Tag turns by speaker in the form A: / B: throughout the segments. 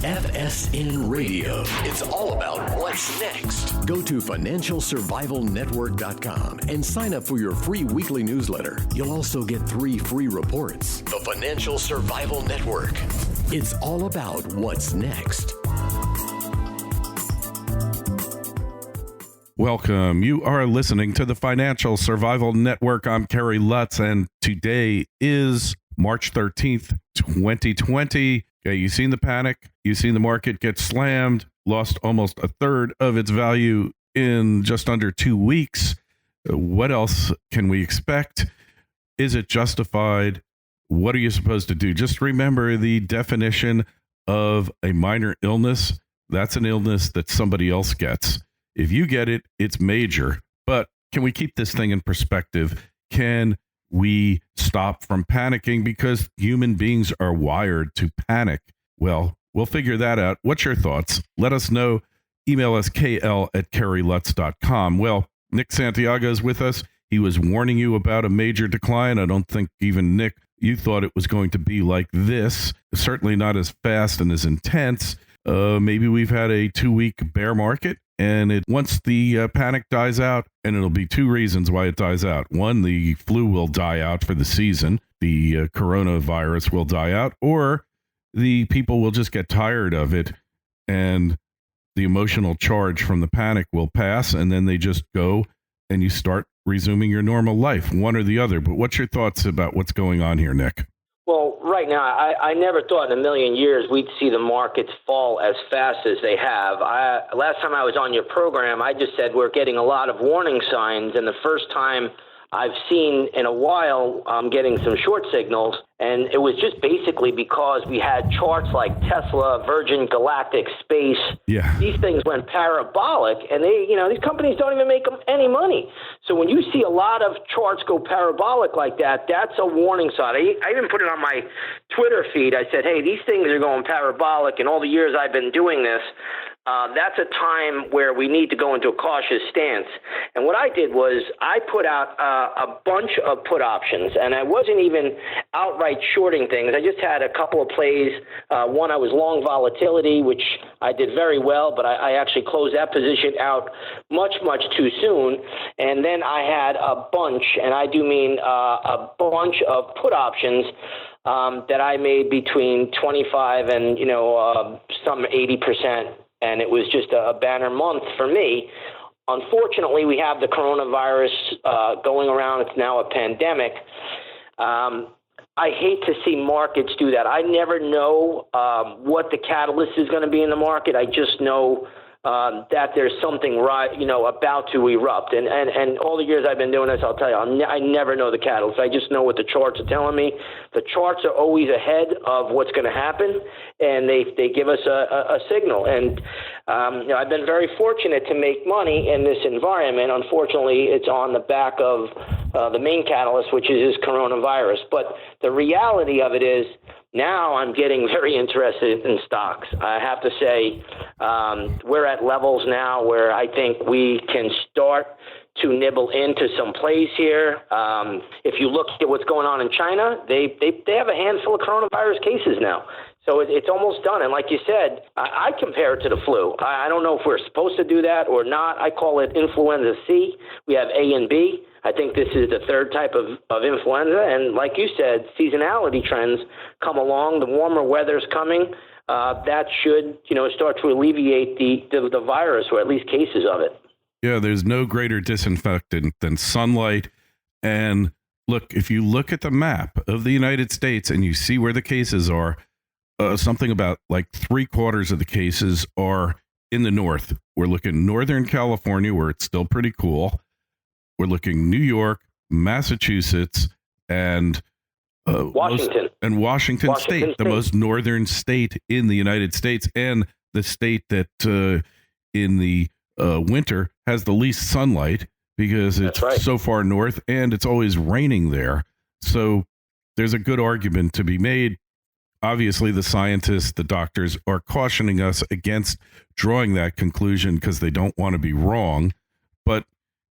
A: FSN Radio. It's all about what's next. Go to financialsurvivalnetwork.com and sign up for your free weekly newsletter. You'll also get 3 free reports. The Financial Survival Network. It's all about what's next.
B: Welcome. You are listening to the Financial Survival Network. I'm Kerry Lutz, and today is March 13th, 2020. Okay, you've seen the panic. You've seen the market get slammed, lost almost a third of its value in just under 2 weeks. What else can we expect? Is it justified? What are you supposed to do? Just remember the definition of a minor illness. That's an illness that somebody else gets. If you get it, it's major. But can we keep this thing in perspective? Can we stop from panicking? Because human beings are wired to panic. Well, we'll figure that out. What's your thoughts? Let us know. Email us kl@kerrylutz.com. Well, Nick Santiago is with us. He was warning you about a major decline. I don't think even Nick, you thought it was going to be like this. Certainly not as fast and as intense. Maybe we've had a 2-week bear market. And once the panic dies out, and it'll be 2 reasons why it dies out. One, the flu will die out for the season. The coronavirus will die out, or the people will just get tired of it, and the emotional charge from the panic will pass, and then they just go, and you start resuming your normal life, one or the other. But what's your thoughts about what's going on here, Nick?
C: Well, right now, I never thought in a million years we'd see the markets fall as fast as they have. Last time I was on your program, I just said we're getting a lot of warning signs, and the first time I've seen in a while I'm getting some short signals, and it was just basically because we had charts like Tesla, Virgin Galactic, Space.
B: Yeah.
C: These things went parabolic, and these companies don't even make any money. So when you see a lot of charts go parabolic like that, that's a warning sign. I even put it on my Twitter feed. I said, hey, these things are going parabolic, and all the years I've been doing this, that's a time where we need to go into a cautious stance. And what I did was I put out a bunch of put options, and I wasn't even outright shorting things. I just had a couple of plays. One, I was long volatility, which I did very well, but I actually closed that position out much, much too soon. And then I had a bunch, and I do mean a bunch of put options that I made between 25 and, some 80%. And it was just a banner month for me. Unfortunately, we have the coronavirus going around. It's now a pandemic. I hate to see markets do that. I never know what the catalyst is going to be in the market. I just know that there's something about to erupt. And all the years I've been doing this, I'll tell you, I never know the catalyst. I just know what the charts are telling me. The charts are always ahead of what's going to happen, and they give us a signal. And I've been very fortunate to make money in this environment. Unfortunately, it's on the back of the main catalyst, which is this coronavirus. But the reality of it is, now I'm getting very interested in stocks. I have to say we're at levels now where I think we can start to nibble into some plays here. If you look at what's going on in China, they have a handful of coronavirus cases now. So it's almost done. And like you said, I compare it to the flu. I don't know if we're supposed to do that or not. I call it influenza C. We have A and B. I think this is the third type of influenza. And like you said, seasonality trends come along. The warmer weather's coming. That should, start to alleviate the virus, or at least cases of it.
B: Yeah, there's no greater disinfectant than sunlight. And look, if you look at the map of the United States and you see where the cases are, something about like 3/4 of the cases are in the north. We're looking Northern California, where it's still pretty cool. We're looking New York, Massachusetts, and Washington State, the most northern state in the United States, and the state that in the winter has the least sunlight because it's so far north and it's always raining there. So there's a good argument to be made. Obviously, the scientists, the doctors are cautioning us against drawing that conclusion because they don't want to be wrong. But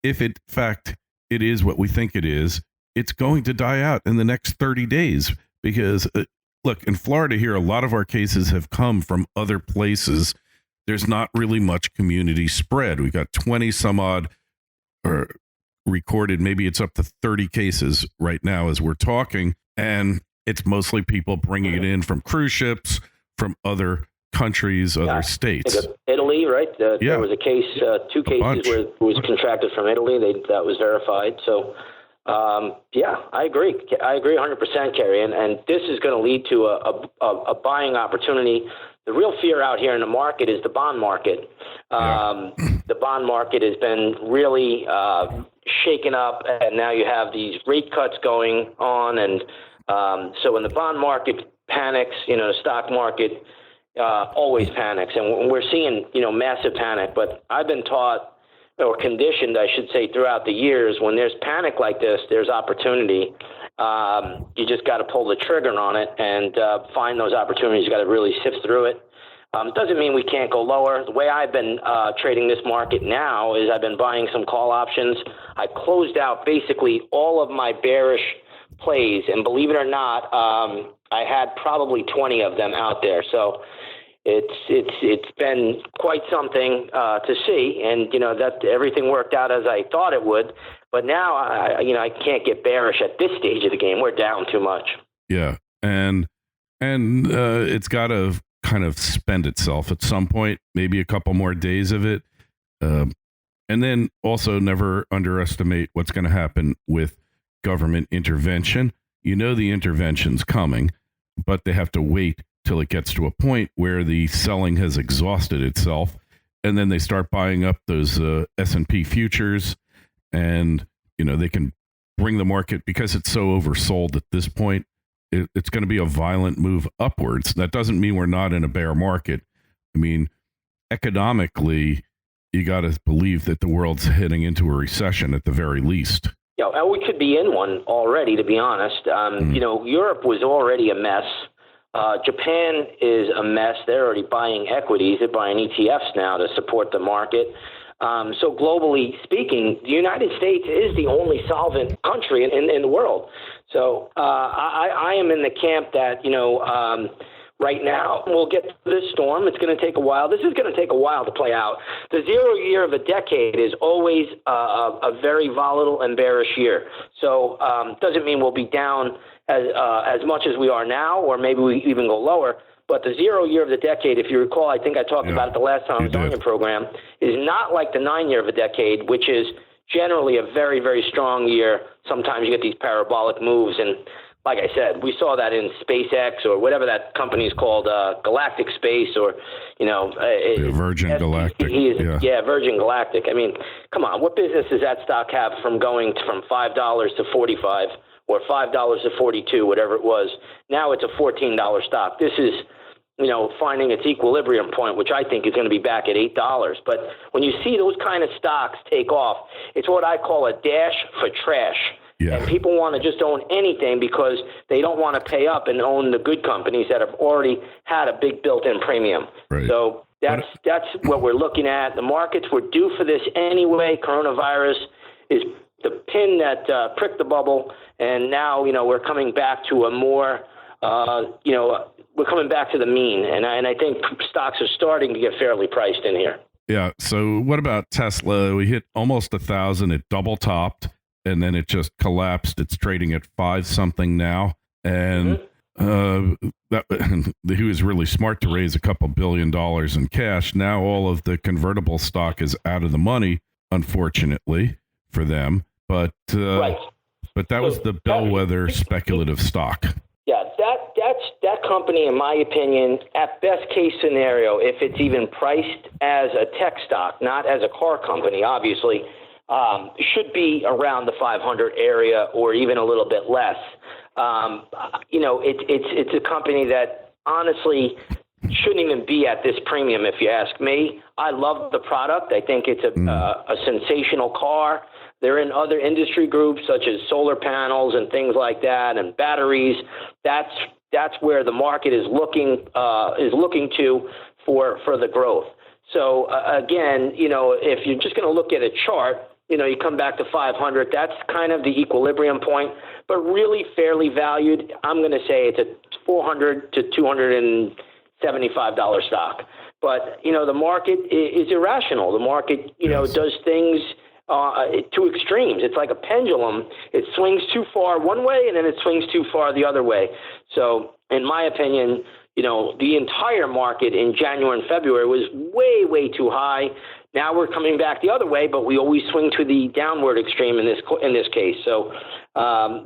B: if in fact it is what we think it is, it's going to die out in the next 30 days because look, in Florida here, a lot of our cases have come from other places. There's not really much community spread. We got 20 some odd recorded. Maybe it's up to 30 cases right now as we're talking. And it's mostly people bringing it in from cruise ships, from other countries, other states.
C: Italy, right? There was a case, two cases where it was contracted from Italy. That was verified. So, I agree. I agree 100%, Kerry. And this is going to lead to a buying opportunity. The real fear out here in the market is the bond market. The bond market has been really shaken up, and now you have these rate cuts going on. And so when the bond market panics, the stock market always panics. And we're seeing, massive panic. But I've been taught, or conditioned, I should say, throughout the years, when there's panic like this, there's opportunity. You just got to pull the trigger on it and find those opportunities. You got to really sift through it. It doesn't mean we can't go lower. The way I've been trading this market now is I've been buying some call options. I closed out basically all of my bearish plays, and believe it or not, I had probably 20 of them out there. So it's been quite something to see, and that everything worked out as I thought it would. But now I can't get bearish at this stage of the game. We're down too much.
B: Yeah, and it's got to kind of spend itself at some point. Maybe a couple more days of it, and then also never underestimate what's going to happen with government intervention. The intervention's coming, but they have to wait till it gets to a point where the selling has exhausted itself, and then they start buying up those S&P futures, and they can bring the market, because it's so oversold at this point. It's going to be a violent move upwards. That doesn't mean we're not in a bear market. I mean, economically, you got to believe that the world's heading into a recession at the very least.
C: Yeah, we could be in one already, to be honest. Europe was already a mess. Japan is a mess. They're already buying equities. They're buying ETFs now to support the market. So globally speaking, the United States is the only solvent country in the world. So I am in the camp that, right now we'll get to this storm. It's going to take a while. This is going to take a while to play out. The 0 year of a decade is always a very volatile and bearish year. So doesn't mean we'll be down as much as we are now, or maybe we even go lower. But the 0 year of the decade, if you recall, I think I talked about it the last time I was on your program, is not like the 9 year of a decade, which is generally a very, very strong year. Sometimes you get these parabolic moves. And like I said, we saw that in SpaceX, or whatever that company is called, Galactic Space, or,
B: Virgin Galactic.
C: Virgin Galactic. I mean, come on, what business does that stock have from going from $5 to $45 or $5 to $42, whatever it was? Now it's a $14 stock. This is, finding its equilibrium point, which I think is going to be back at $8. But when you see those kind of stocks take off, it's what I call a dash for trash. Yeah. And people want to just own anything because they don't want to pay up and own the good companies that have already had a big built-in premium. Right. So that's what we're looking at. The markets were due for this anyway. Coronavirus is the pin that pricked the bubble, and now we're coming back to a more we're coming back to the mean, and I think stocks are starting to get fairly priced in here.
B: Yeah. So what about Tesla? We hit almost 1,000. It double topped, and then it just collapsed. It's trading at 5 something now, and he was really smart to raise a couple $2 billion in cash. Now all of the convertible stock is out of the money, unfortunately for them. But that was the bellwether speculative stock.
C: Yeah, that company, in my opinion, at best case scenario, if it's even priced as a tech stock, not as a car company, obviously, should be around the 500 area or even a little bit less. It's a company that honestly shouldn't even be at this premium, if you ask me. I love the product. I think it's a sensational car. They're in other industry groups such as solar panels and things like that, and batteries. That's where the market is looking to for the growth. So again, if you're just going to look at a chart, you come back to 500. That's kind of the equilibrium point, but really fairly valued. I'm going to say it's a $400 to $275 stock. But, the market is irrational. The market, does things to extremes. It's like a pendulum. It swings too far one way and then it swings too far the other way. So in my opinion, the entire market in January and February was way, way too high. Now we're coming back the other way, but we always swing to the downward extreme in this case. So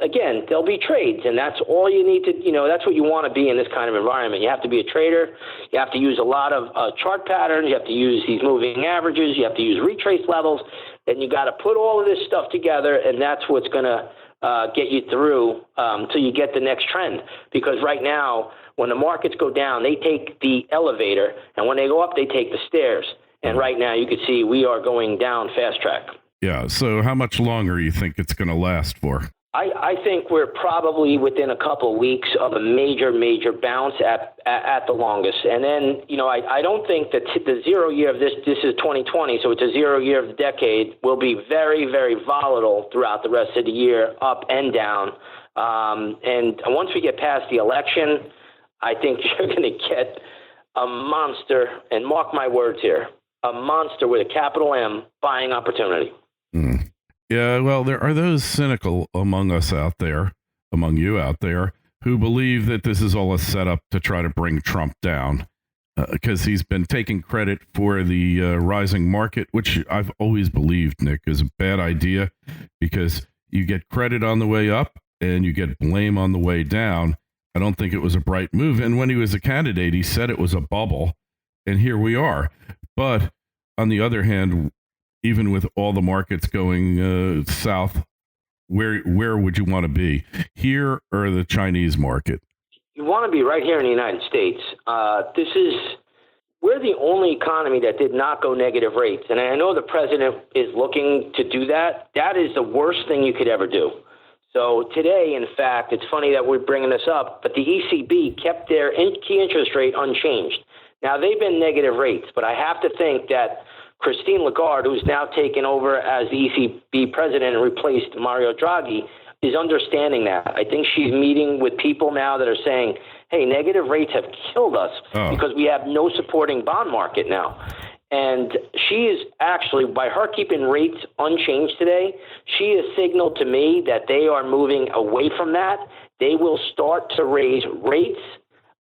C: again, there'll be trades, and that's all you need to, that's what you want to be in this kind of environment. You have to be a trader. You have to use a lot of chart patterns. You have to use these moving averages. You have to use retrace levels, and you got to put all of this stuff together, and that's what's going to get you through till you get the next trend. Because right now, when the markets go down, they take the elevator, and when they go up, they take the stairs. And right now, you can see we are going down fast track.
B: Yeah. So how much longer you think it's going to last for?
C: I think we're probably within a couple of weeks of a major, major bounce at the longest. And then, I don't think that the 0 year of this is 2020, so it's a 0 year of the decade, will be very, very volatile throughout the rest of the year, up and down. And once we get past the election, I think you're going to get a monster, and mark my words here, a monster with a capital M buying opportunity.
B: Yeah, well, there are those cynical among us out there, among you out there, who believe that this is all a setup to try to bring Trump down because he's been taking credit for the rising market, which I've always believed, Nick, is a bad idea because you get credit on the way up and you get blame on the way down. I don't think it was a bright move. And when he was a candidate, he said it was a bubble, and here we are. But on the other hand, even with all the markets going south, where would you want to be, here or the Chinese market?
C: You want to be right here in the United States. We're the only economy that did not go negative rates. And I know the president is looking to do that. That is the worst thing you could ever do. So today, in fact, it's funny that we're bringing this up, but the ECB kept their key interest rate unchanged. Now, they've been negative rates, but I have to think that Christine Lagarde, who's now taken over as the ECB president and replaced Mario Draghi, is understanding that. I think she's meeting with people now that are saying, hey, negative rates have killed us because we have no supporting bond market now. And she is actually, by her keeping rates unchanged today, she has signaled to me that they are moving away from that. They will start to raise rates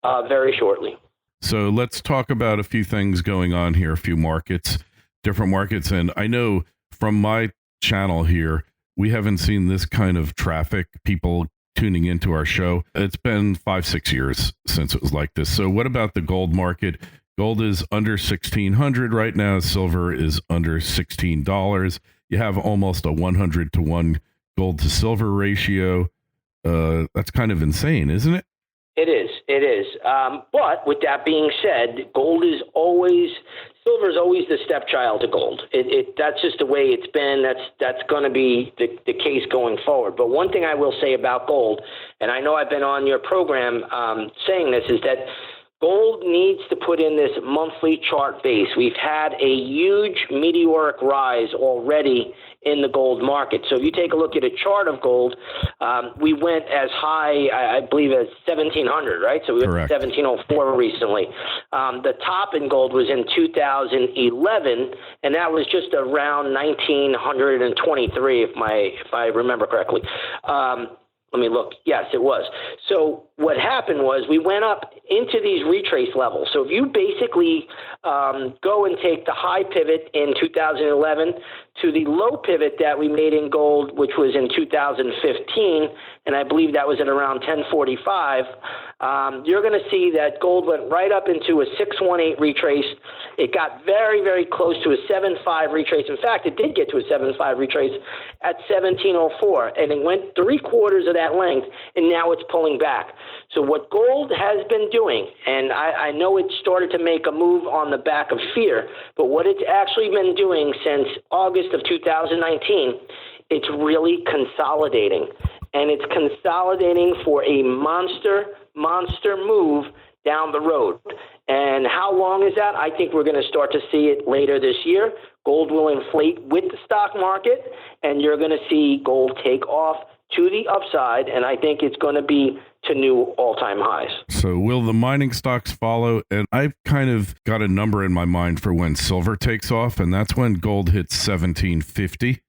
C: very shortly.
B: So let's talk about a few things going on here, a few markets, different markets. And I know from my channel here, we haven't seen this kind of traffic, people tuning into our show. It's been 5-6 years since it was like this. So what about the gold market? Gold is under 1,600 right now. Silver is under $16. You have almost a 100 to 1 gold to silver ratio. That's kind of insane, isn't it?
C: It is. It is. But with that being said, silver is always the stepchild to gold. That's just the way it's been. That's going to be the case going forward. But one thing I will say about gold, and I know I've been on your program saying this, is that gold needs to put in this monthly chart base. We've had a huge meteoric rise already in the gold market. So if you take a look at a chart of gold, we went as high, I believe, as 1,700, right? So we went to 1,704 recently. The top in gold was in 2011, and that was just around 1,923, if I remember correctly. Let me look. Yes, it was. So what happened was we went up into these retrace levels. So if you basically go and take the high pivot in 2011 to the low pivot that we made in gold, which was in 2015, and I believe that was at around 1045, you're going to see that gold went right up into a 618 retrace. It got very, very close to a 75 retrace. In fact, it did get to a 75 retrace at 1704, and it went 3/4 of that length, and now it's pulling back. So what gold has been doing, and I know it started to make a move on the back of fear, but what it's actually been doing since August of 2019, it's really consolidating. And it's consolidating for a monster move down the road. And how long is that? I think we're going to start to see it later this year. Gold will inflate with the stock market, and you're going to see gold take off to the upside, and I think it's going to be to new all-time highs.
B: So will the mining stocks follow? And I've kind of got a number in my mind for when silver takes off, and that's when gold hits 1750,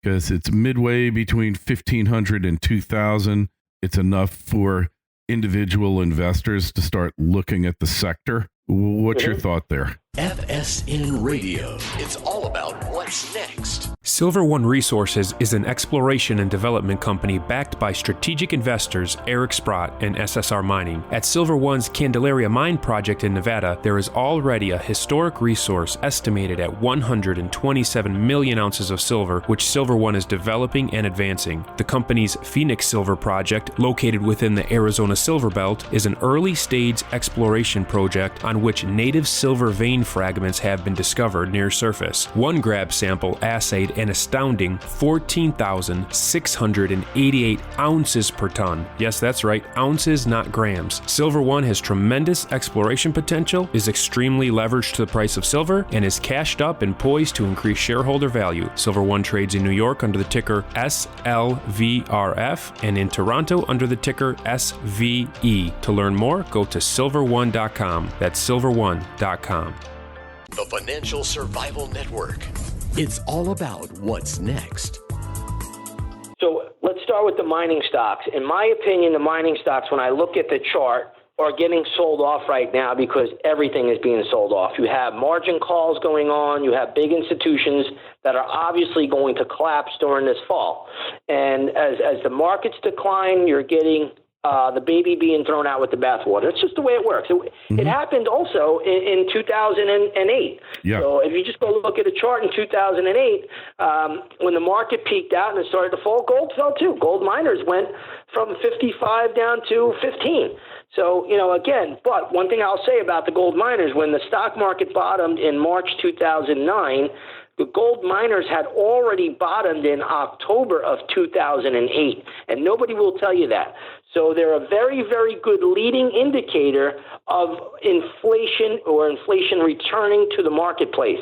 B: because it's midway between 1500 and 2000. It's enough for individual investors to start looking at the sector. What's your thought there?
A: FSN Radio. It's all about what's next.
D: Silver One Resources is an exploration and development company backed by strategic investors Eric Sprott and SSR Mining. At Silver One's Candelaria Mine project in Nevada, there is already a historic resource estimated at 127 million ounces of silver, which Silver One is developing and advancing. The company's Phoenix Silver project, located within the Arizona Silver Belt, is an early-stage exploration project on which native silver vein fragments have been discovered near surface. One grab sample assayed an astounding 14,688 ounces per ton. Yes, that's right, ounces, not grams. Silver One has tremendous exploration potential, is extremely leveraged to the price of silver, and is cashed up and poised to increase shareholder value. Silver One trades in New York under the ticker SLVRF and in Toronto under the ticker SVE. To learn more, go to silverone.com. That's silverone.com.
A: The Financial Survival Network. It's all about what's next.
C: So let's start with the mining stocks. In my opinion, the mining stocks, when I look at the chart, are getting sold off right now because everything is being sold off. You have margin calls going on. You have big institutions that are obviously going to collapse during this fall. And as the markets decline, you're getting the baby being thrown out with the bathwater. It's just the way it works. It happened also in 2008.
B: Yeah.
C: So if you just go look at a chart in 2008, when the market peaked out and it started to fall, gold fell too. Gold miners went from 55 down to 15. So, again, but one thing I'll say about the gold miners, when the stock market bottomed in March 2009, the gold miners had already bottomed in October of 2008, and nobody will tell you that. So they're a very, very good leading indicator of inflation or inflation returning to the marketplace.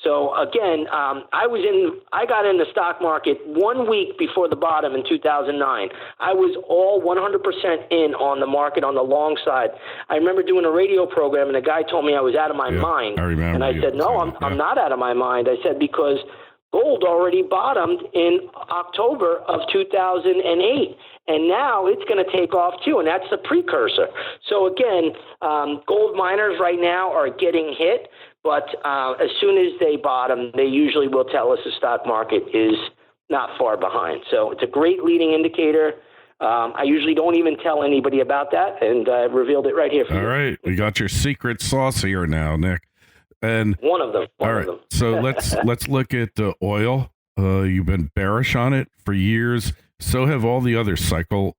C: So again, I got in the stock market 1 week before the bottom in 2009. I was all 100% in on the market on the long side. I remember doing a radio program and a guy told me I was out of my mind.
B: I remember.
C: And I said, no, I'm not out of my mind. I said, because gold already bottomed in October of 2008. And now it's going to take off too, and that's the precursor. So again, gold miners right now are getting hit, but as soon as they bottom, they usually will tell us the stock market is not far behind. So it's a great leading indicator. I usually don't even tell anybody about that, and I revealed it right here for you.
B: All right, we got your secret sauce here now, Nick. And
C: one of them.
B: All right, so let's look at oil. You've been bearish on it for years. So have all the other cycle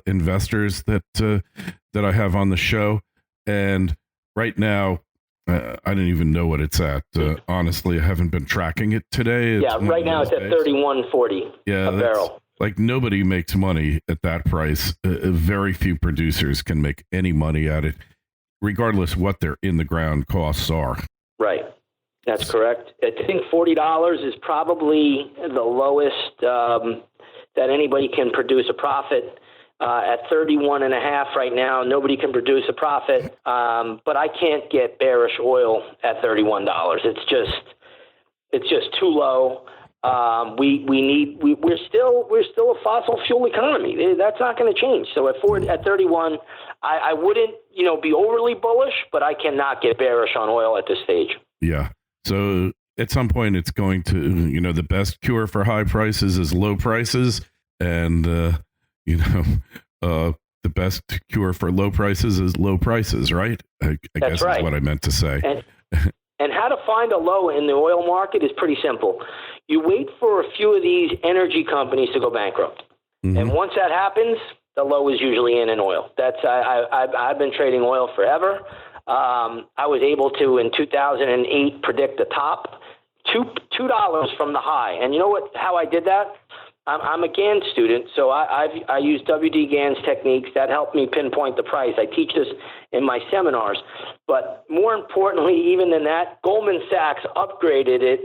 B: investors that I have on the show. And right now, I don't even know what it's at. Honestly, I haven't been tracking it today.
C: Right now it's at $31.40 a barrel.
B: Like nobody makes money at that price. Very few producers can make any money at it, regardless what their in-the-ground costs are.
C: Right. That's correct. I think $40 is probably the lowest that anybody can produce a profit. At 31.5 right now, nobody can produce a profit. But I can't get bearish oil at $31. It's just too low. We're still a fossil fuel economy. That's not going to change. So at 31, I wouldn't be overly bullish, but I cannot get bearish on oil at this stage.
B: Yeah. So at some point, it's going to, the best cure for high prices is low prices. And, the best cure for low prices is low prices, right? I guess right. Is what I meant to say.
C: And how to find a low in the oil market is pretty simple. You wait for a few of these energy companies to go bankrupt. Mm-hmm. And once that happens, the low is usually in oil. I've been trading oil forever. I was able to, in 2008, predict the top $2 from the high. And you know how I did that? I'm a Gans student, so I use WD Gans techniques that help me pinpoint the price. I teach this in my seminars. But more importantly, even than that, Goldman Sachs upgraded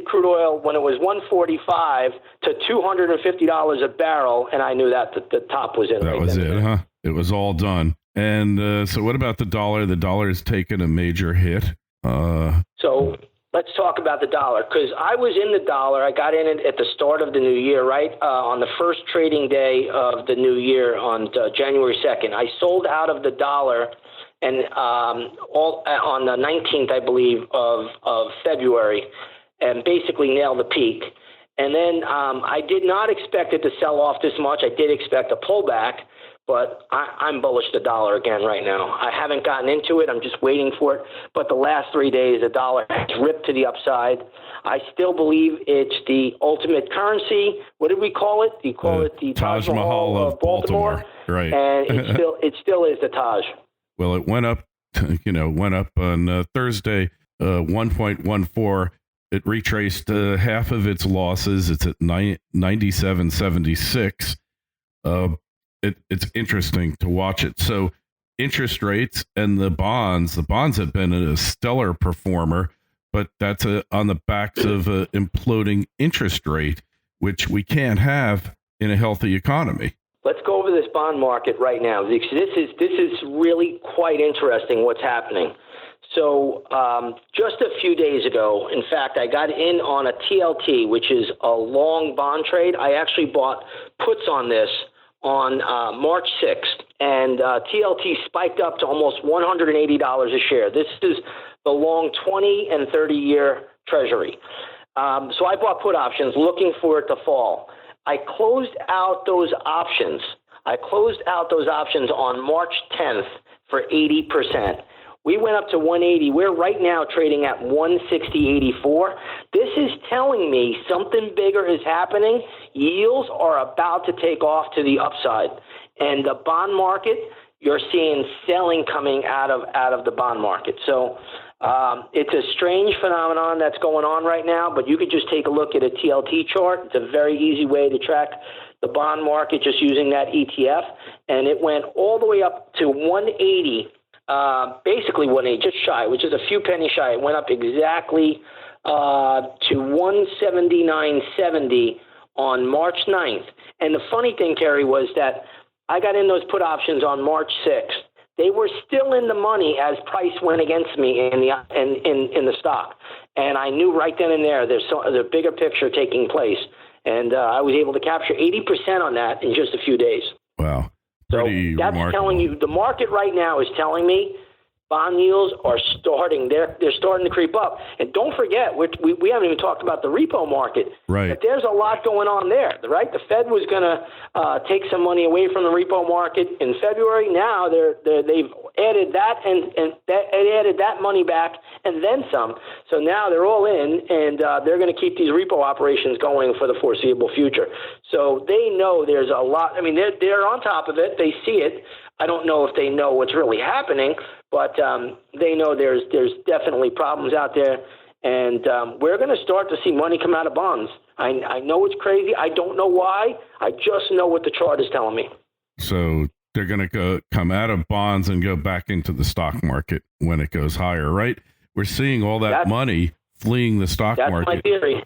C: crude oil when it was $145 to $250 a barrel, and I knew that the top was in.
B: That was it, huh? It was all done. And so what about the dollar? The dollar has taken a major hit.
C: So let's talk about the dollar, because I was in the dollar. I got in it at the start of the new year, right? On the first trading day of the new year on January 2nd. I sold out of the dollar and all on the 19th, I believe, of February, and basically nailed the peak. And then I did not expect it to sell off this much. I did expect a pullback, but I'm bullish the dollar again right now. I haven't gotten into it. I'm just waiting for it. But the last 3 days, the dollar has ripped to the upside. I still believe it's the ultimate currency. What did we call it? You call it the Taj Mahal of Baltimore.
B: Right.
C: And it still is the Taj.
B: Well, it went up, on Thursday, 1.14. It retraced half of its losses. It's at 97.76. It's interesting to watch it. So interest rates and the bonds have been a stellar performer, but that's on the backs of an imploding interest rate, which we can't have in a healthy economy.
C: Let's go over this bond market right now. This is really quite interesting what's happening. So just a few days ago, in fact, I got in on a TLT, which is a long bond trade. I actually bought puts on this on March 6th, and TLT spiked up to almost $180 a share. This is the long 20 and 30-year treasury. So I bought put options looking for it to fall. I closed out those options. On March 10th for 80%. We went up to 180. We're right now trading at 160.84. This is telling me something bigger is happening. Yields are about to take off to the upside. And the bond market, you're seeing selling coming out of the bond market. So it's a strange phenomenon that's going on right now, but you could just take a look at a TLT chart. It's a very easy way to track the bond market just using that ETF. And it went all the way up to 180. Basically 180, just shy, which is a few pennies shy. It went up exactly to 179.70 on March 9th. And the funny thing, Kerry, was that I got in those put options on March 6th. They were still in the money as price went against me in the stock. And I knew right then and there there's a bigger picture taking place. And I was able to capture 80% on that in just a few days.
B: Wow.
C: So that's
B: remarkable.
C: telling you, the market right now is telling me bond yields are starting. They're starting to creep up. And don't forget, we haven't even talked about the repo market.
B: Right.
C: But there's a lot going on there, right? The Fed was going to take some money away from the repo market in February. Now they've added that and added that money back and then some. So now they're all in, and they're going to keep these repo operations going for the foreseeable future. So they know there's a lot. I mean, they're on top of it. They see it. I don't know if they know what's really happening, but they know there's definitely problems out there, and we're going to start to see money come out of bonds. I know it's crazy. I don't know why. I just know what the chart is telling me.
B: So they're going to come out of bonds and go back into the stock market when it goes higher, right? We're seeing all that money fleeing the stock market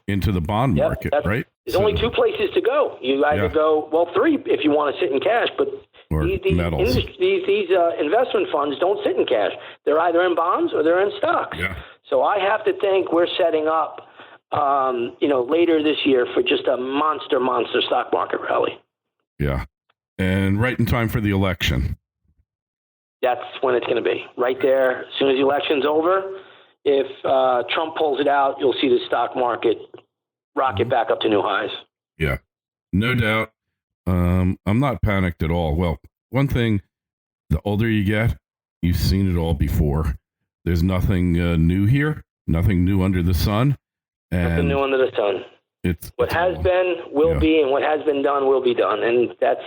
B: into the bond market, right?
C: There's only two places to go. You either go, well, three if you want to sit in cash, but these investment funds don't sit in cash. They're either in bonds or they're in stocks.
B: Yeah.
C: So I have to think we're setting up, later this year for just a monster stock market rally.
B: Yeah. And right in time for the election.
C: That's when it's going to be. Right there. As soon as the election's over, if Trump pulls it out, you'll see the stock market rocket back up to new highs.
B: Yeah, no doubt. I'm not panicked at all. Well, one thing, the older you get, you've seen it all before. There's nothing new here, nothing new under the sun. And
C: nothing new under the sun. What has been will be, and what has been done will be done. And that's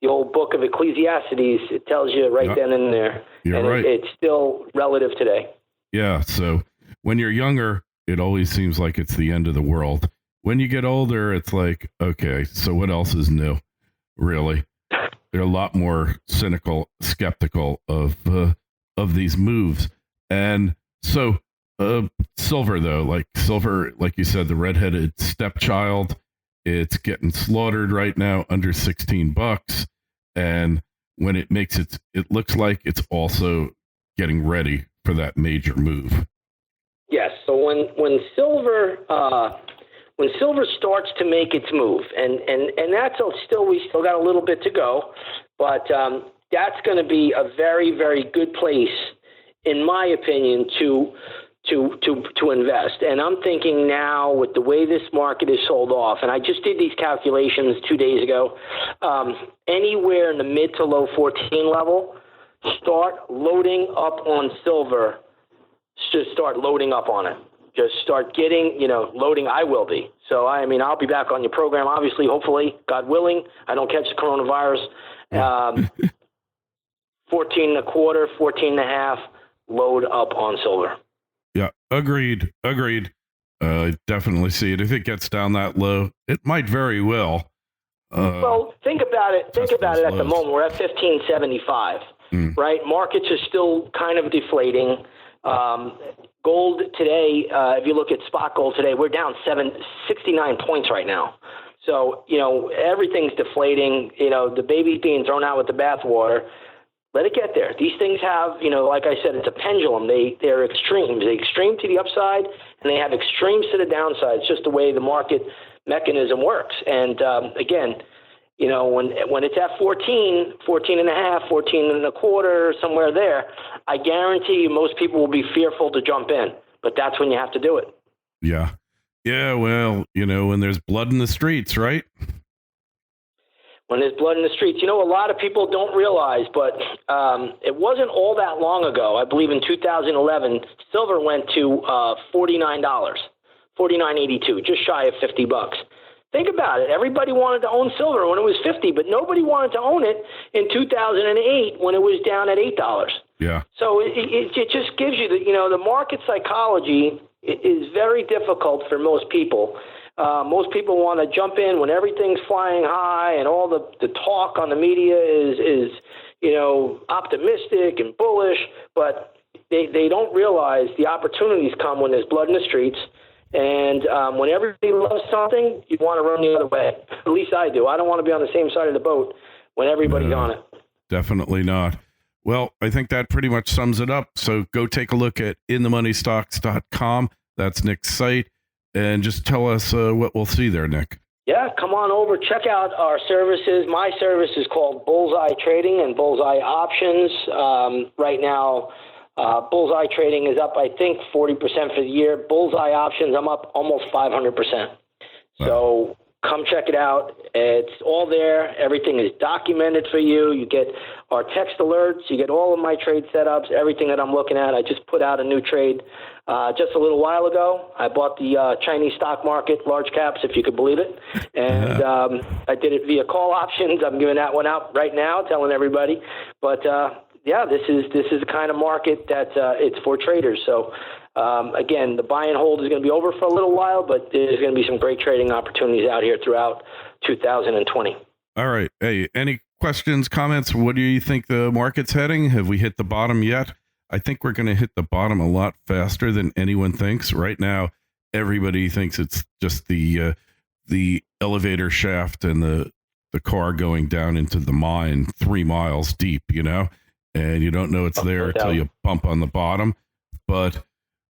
C: the old book of Ecclesiastes. It tells you right then and there.
B: You're
C: and
B: right.
C: It's still relative today.
B: Yeah, so when you're younger, it always seems like it's the end of the world. when you get older, it's like, okay, so what else is new? Really? They're a lot more cynical, skeptical of these moves. And so silver, though, like you said, the redheaded stepchild, it's getting slaughtered right now under $16. And when it makes it looks like it's also getting ready for that major move.
C: Yes. So when silver starts to make its move, and that's we still got a little bit to go, but that's going to be a very, very good place, in my opinion, to invest. And I'm thinking now, with the way this market is sold off, and I just did these calculations 2 days ago, anywhere in the mid to low 14 level, start loading up on silver. Just start loading up on it. Just start getting, loading. I will be. So, I'll be back on your program, obviously, hopefully, God willing. I don't catch the coronavirus. 14 and a quarter, 14 and a half, load up on silver.
B: Yeah, agreed. I definitely see it. If it gets down that low, it might very well.
C: Well, think about it. Think about it at the moment. We're at 1575, right? Markets are still kind of deflating. Gold today, if you look at spot gold today, we're down 69 points right now. So, everything's deflating. The baby's being thrown out with the bathwater. Let it get there. These things have, like I said, it's a pendulum. They're extremes. They extreme to the upside, and they have extremes to the downside. It's just the way the market mechanism works. And again, when it's at 14 and a half, 14 and a quarter, somewhere there, I guarantee you most people will be fearful to jump in. But that's when you have to do it.
B: Yeah. Yeah, well, when there's blood in the streets, right?
C: When there's blood in the streets. A lot of people don't realize, but it wasn't all that long ago. I believe in 2011, silver went to $49, $49.82, just shy of $50. Think about it. Everybody wanted to own silver when it was $50, but nobody wanted to own it in 2008 when it was down at $8.
B: Yeah.
C: So it just gives you the market psychology is very difficult for most people. Most people want to jump in when everything's flying high and all the talk on the media is optimistic and bullish, but they don't realize the opportunities come when there's blood in the streets. And when everybody loves something, you want to run the other way. At least I do. I don't want to be on the same side of the boat when everybody's on it.
B: Definitely not. Well, I think that pretty much sums it up. So go take a look at inthemoneystocks.com. That's Nick's site. And just tell us what we'll see there, Nick.
C: Yeah, come on over. Check out our services. My service is called Bullseye Trading and Bullseye Options. Right now, Bullseye Trading is up, I think, 40% for the year. Bullseye Options, I'm up almost 500%. So come check it out. It's all there. Everything is documented for you. You get our text alerts. You get all of my trade setups, everything that I'm looking at. I just put out a new trade just a little while ago. I bought the Chinese stock market, large caps, if you could believe it. And I did it via call options. I'm giving that one out right now, telling everybody. But this is the kind of market that it's for traders. So again, the buy and hold is going to be over for a little while, but there's going to be some great trading opportunities out here throughout 2020.
B: All right. Hey, any questions, comments? What do you think the market's heading? Have we hit the bottom yet? I think we're going to hit the bottom a lot faster than anyone thinks. Right now, everybody thinks it's just the elevator shaft and the car going down into the mine 3 miles deep, and you don't know it's there until you bump on the bottom. But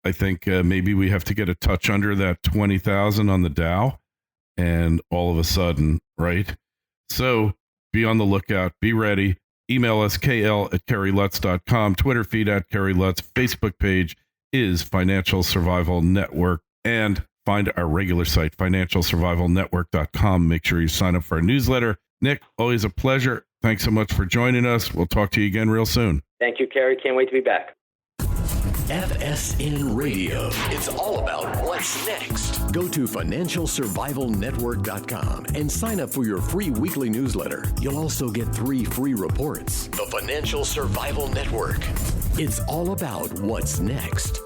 B: I think maybe we have to get a touch under that 20,000 on the Dow, and all of a sudden, right? So be on the lookout. Be ready. Email us, kl@kerrylutz.com, Twitter feed @KerryLutz, Facebook page is Financial Survival Network, and find our regular site, financialsurvivalnetwork.com. Make sure you sign up for our newsletter. Nick, always a pleasure. Thanks so much for joining us. We'll talk to you again real soon.
C: Thank you, Kerry. Can't wait to be back.
A: FSN Radio. It's all about what's next. Go to financialsurvivalnetwork.com and sign up for your free weekly newsletter. You'll also get 3 free reports. The Financial Survival Network. It's all about what's next.